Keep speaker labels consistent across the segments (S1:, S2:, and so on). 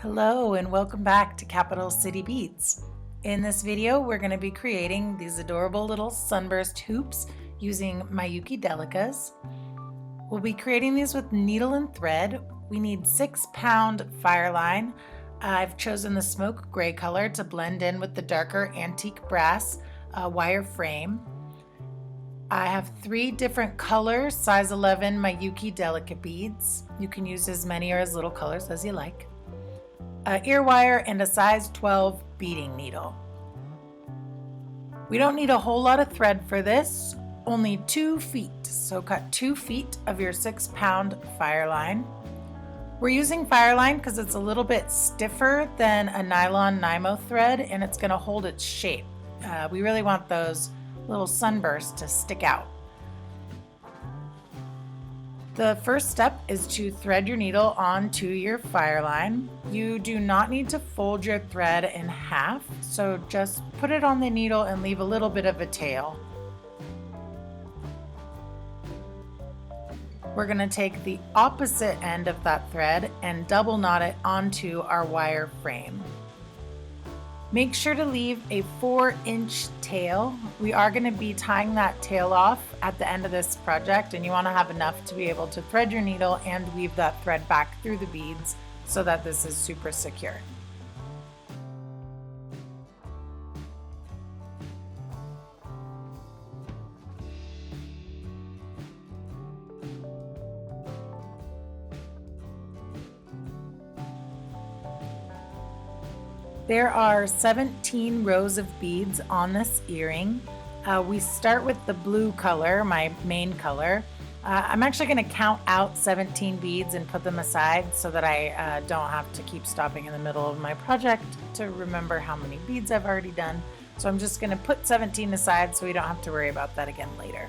S1: Hello and welcome back to Capital City Beads. In this video, we're going to be creating these adorable little sunburst hoops using Miyuki Delicas. We'll be creating these with needle and thread. We need 6-pound fireline. I've chosen the smoke gray color to blend in with the darker antique brass wire frame. I have 3 different colors, size 11 Miyuki Delica beads. You can use as many or as little colors as you like. Ear wire and a size 12 beading needle. We don't need a whole lot of thread for this, only 2 feet. So cut 2 feet of your 6-pound fireline. We're using fireline because it's a little bit stiffer than a nylon Nymo thread and it's going to hold its shape. We really want those little sunbursts to stick out. The first step is to thread your needle onto your fireline. You do not need to fold your thread in half, so just put it on the needle and leave a little bit of a tail. We're going to take the opposite end of that thread and double knot it onto our wire frame. Make sure to leave a 4-inch tail. We are going to be tying that tail off at the end of this project, and you want to have enough to be able to thread your needle and weave that thread back through the beads so that this is super secure. There are 17 rows of beads on this earring. We start with the blue color, my main color. I'm actually going to count out 17 beads and put them aside so that I don't have to keep stopping in the middle of my project to remember how many beads I've already done. So I'm just going to put 17 aside so we don't have to worry about that again later.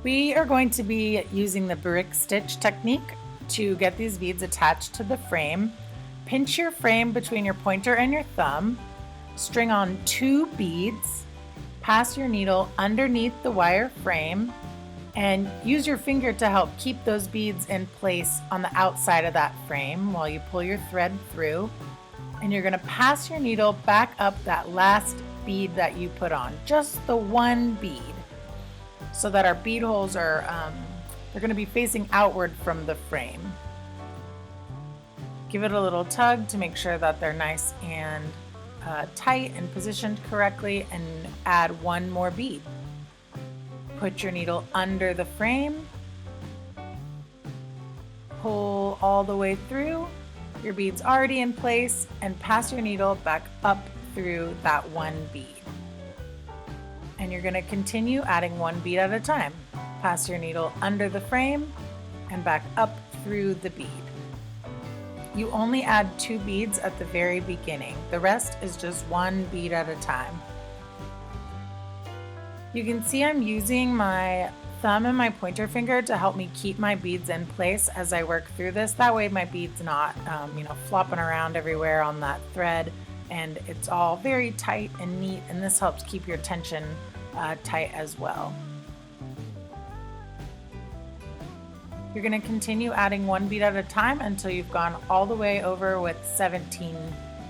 S1: We are going to be using the brick stitch technique to get these beads attached to the frame. Pinch your frame between your pointer and your thumb, string on 2 beads, pass your needle underneath the wire frame, and use your finger to help keep those beads in place on the outside of that frame while you pull your thread through. And you're going to pass your needle back up that last bead that you put on, just the one bead, so that our bead holes are they're going to be facing outward from the frame. Give it a little tug to make sure that they're nice and tight and positioned correctly, and add 1 more bead. Put your needle under the frame, pull all the way through, your bead's already in place, and pass your needle back up through that 1 bead. And you're going to continue adding 1 bead at a time. Pass your needle under the frame and back up through the bead. You only add 2 beads at the very beginning. The rest is just 1 bead at a time. You can see I'm using my thumb and my pointer finger to help me keep my beads in place as I work through this. That way my bead's not flopping around everywhere on that thread, and it's all very tight and neat, and this helps keep your tension tight as well. You're going to continue adding 1 bead at a time until you've gone all the way over with 17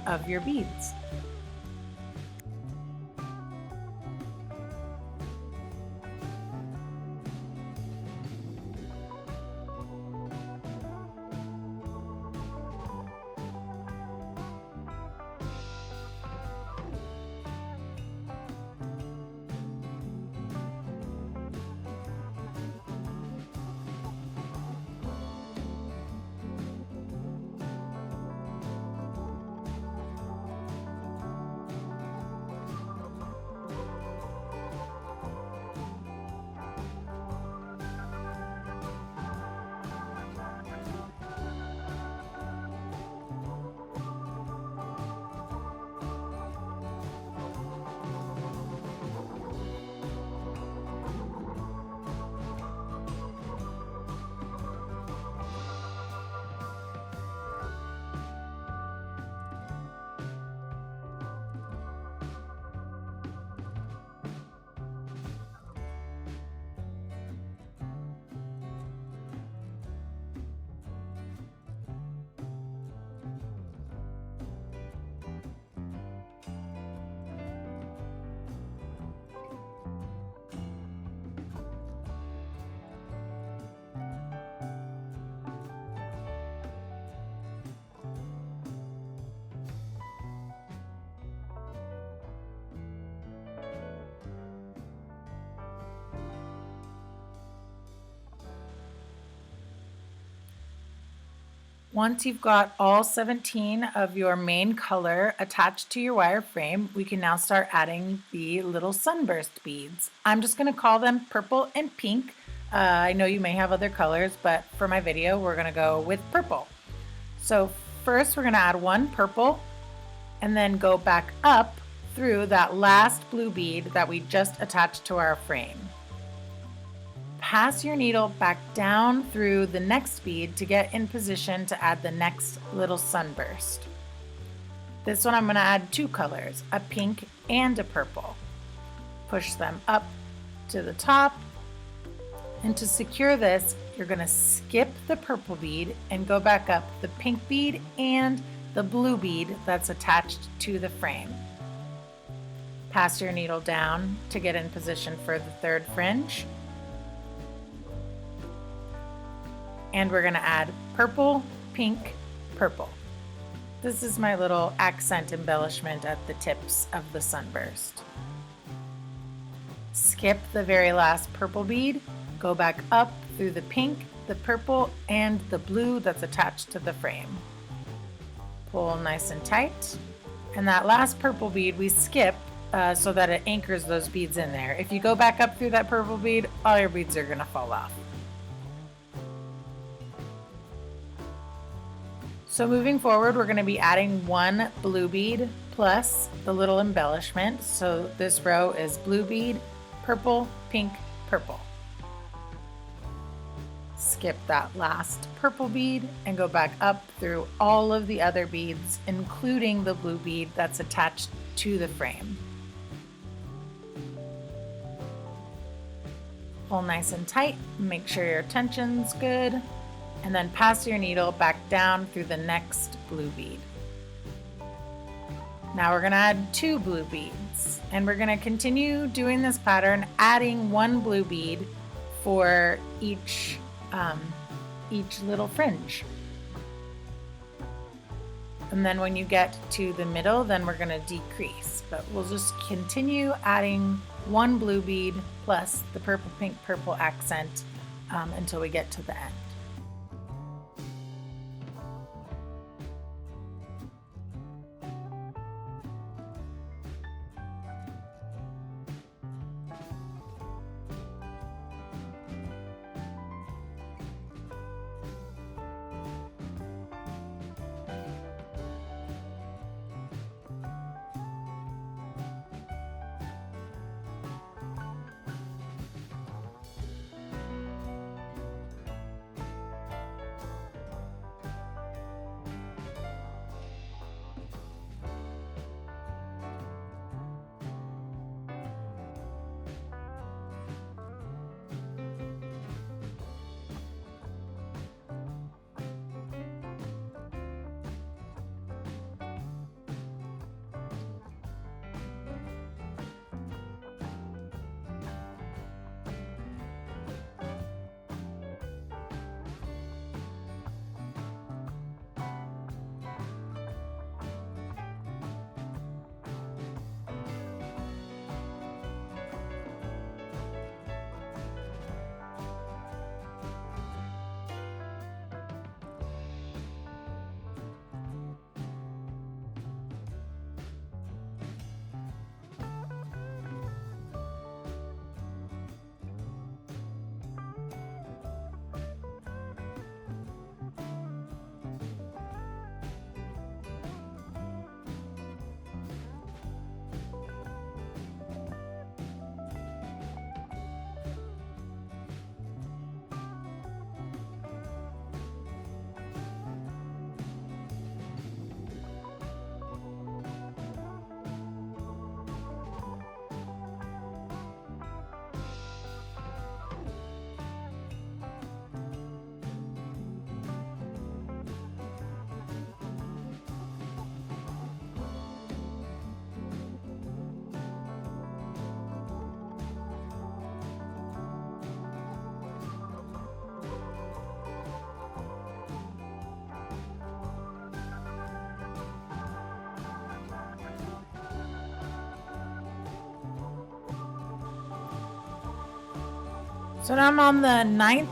S1: of your beads. Once you've got all 17 of your main color attached to your wire frame, we can now start adding the little sunburst beads. I'm just going to call them purple and pink. I know you may have other colors, but for my video, we're going to go with purple. So first we're going to add one purple and then go back up through that last blue bead that we just attached to our frame. Pass your needle back down through the next bead to get in position to add the next little sunburst. This one I'm going to add two colors, a pink and a purple. Push them up to the top, and to secure this, you're going to skip the purple bead and go back up the pink bead and the blue bead that's attached to the frame. Pass your needle down to get in position for the third fringe. And we're going to add purple, pink, purple. This is my little accent embellishment at the tips of the sunburst. Skip the very last purple bead, go back up through the pink, the purple, and the blue that's attached to the frame. Pull nice and tight. And that last purple bead we skip so that it anchors those beads in there. If you go back up through that purple bead, all your beads are going to fall off. So moving forward, we're going to be adding one blue bead plus the little embellishment. So this row is blue bead, purple, pink, purple. Skip that last purple bead and go back up through all of the other beads, including the blue bead that's attached to the frame. Pull nice and tight, make sure your tension's good, and then pass your needle back down through the next blue bead. Now we're going to add two blue beads, and we're going to continue doing this pattern, adding one blue bead for each little fringe. And then when you get to the middle, then we're going to decrease, but we'll just continue adding one blue bead plus the purple, pink, purple accent until we get to the end. So now I'm on the 9th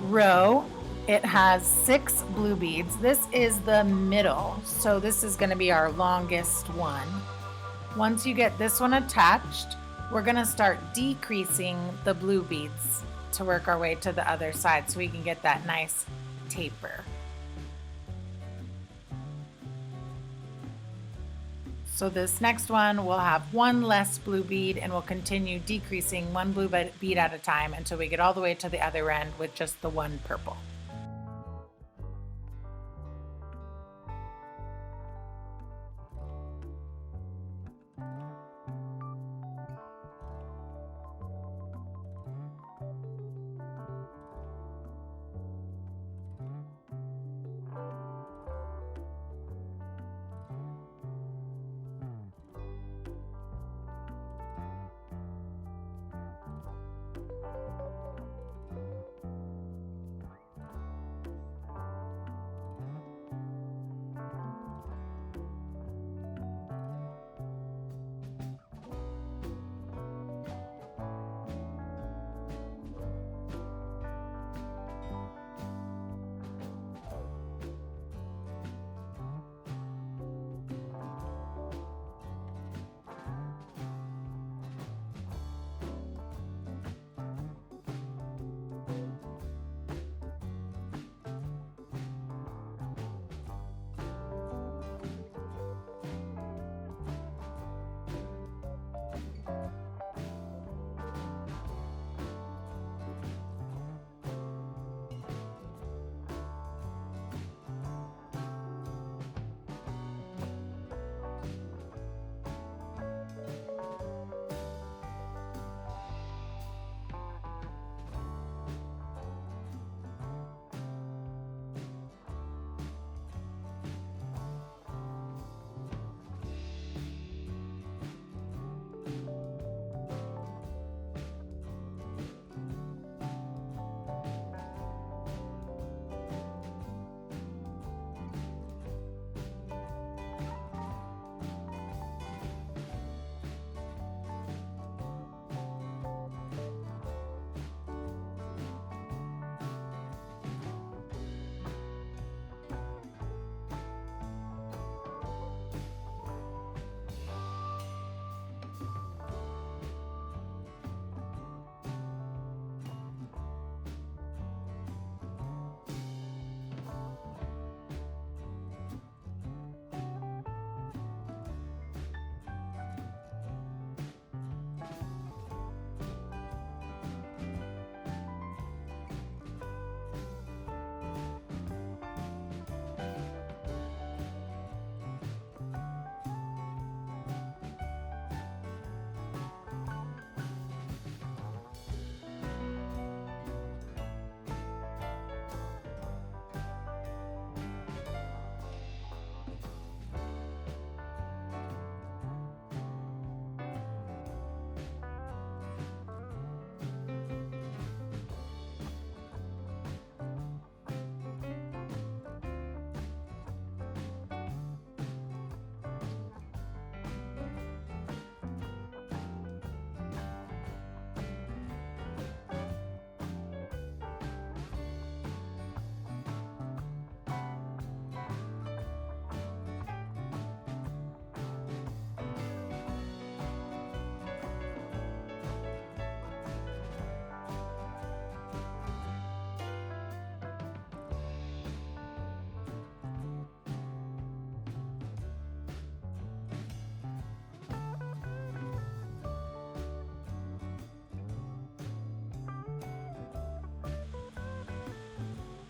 S1: row It has 6 blue beads. This is the middle, so this is going to be our longest one. Once you get this one attached, we're going to start decreasing the blue beads to work our way to the other side so we can get that nice taper. So this next one will have one less blue bead, and we'll continue decreasing one blue bead at a time until we get all the way to the other end with just the one purple.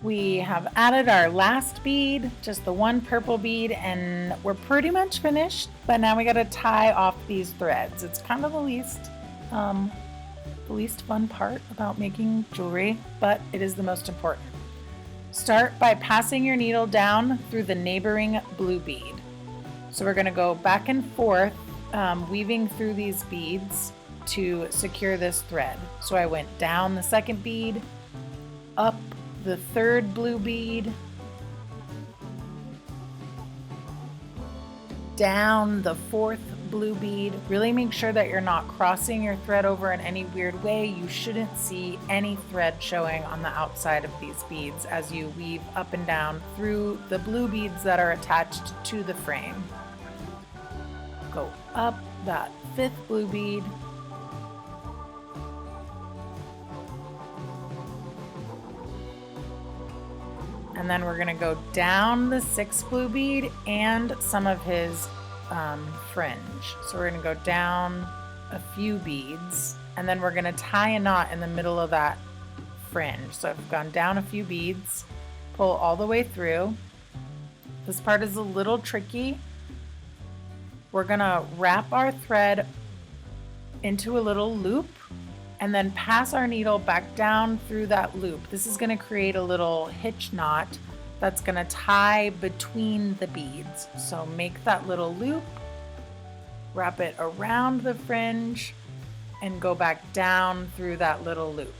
S1: We have added our last bead, just the one purple bead, and we're pretty much finished, but now we gotta tie off these threads. It's kind of the least fun part about making jewelry, but it is the most important. Start by passing your needle down through the neighboring blue bead. So we're gonna go back and forth, weaving through these beads to secure this thread. So I went down the second bead, up the third blue bead, down the fourth blue bead. Really make sure that you're not crossing your thread over in any weird way. You shouldn't see any thread showing on the outside of these beads as you weave up and down through the blue beads that are attached to the frame. Go up that 5th blue bead. And then we're gonna go down the 6th blue bead and some of his fringe. So we're gonna go down a few beads and then we're gonna tie a knot in the middle of that fringe. So I've gone down a few beads, pull all the way through. This part is a little tricky. We're gonna wrap our thread into a little loop and then pass our needle back down through that loop. This is gonna create a little hitch knot that's gonna tie between the beads. So make that little loop, wrap it around the fringe, and go back down through that little loop.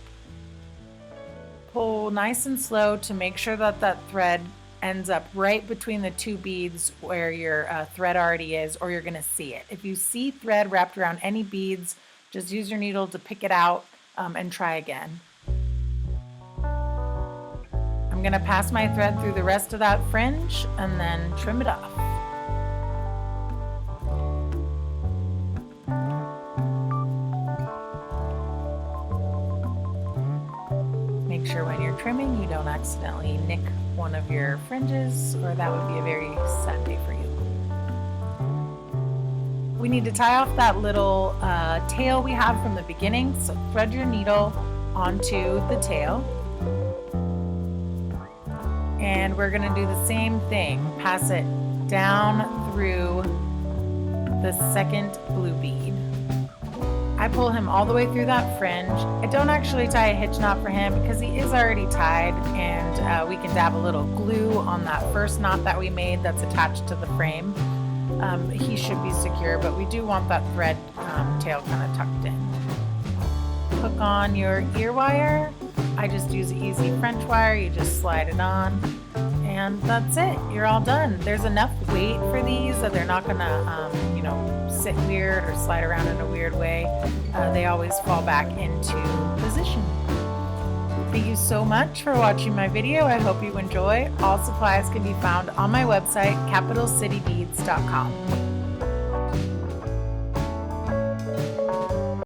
S1: Pull nice and slow to make sure that that thread ends up right between the 2 beads where your thread already is, or you're gonna see it. If you see thread wrapped around any beads, just use your needle to pick it out and try again. I'm gonna pass my thread through the rest of that fringe and then trim it off. Make sure when you're trimming you don't accidentally nick one of your fringes, or that would be a very sad day for you. We need to tie off that little tail we have from the beginning, so thread your needle onto the tail. And we're gonna do the same thing. Pass it down through the 2nd blue bead. I pull him all the way through that fringe. I don't actually tie a hitch knot for him because he is already tied, and we can dab a little glue on that first knot that we made that's attached to the frame. He should be secure, but we do want that thread tail kind of tucked in. Hook on your ear wire. I just use easy French wire. You just slide it on, and that's it. You're all done. There's enough weight for these that they're not gonna, sit weird or slide around in a weird way. They always fall back into position. Thank you so much for watching my video. I hope you enjoy. All supplies can be found on my website, capitalcitybeads.com.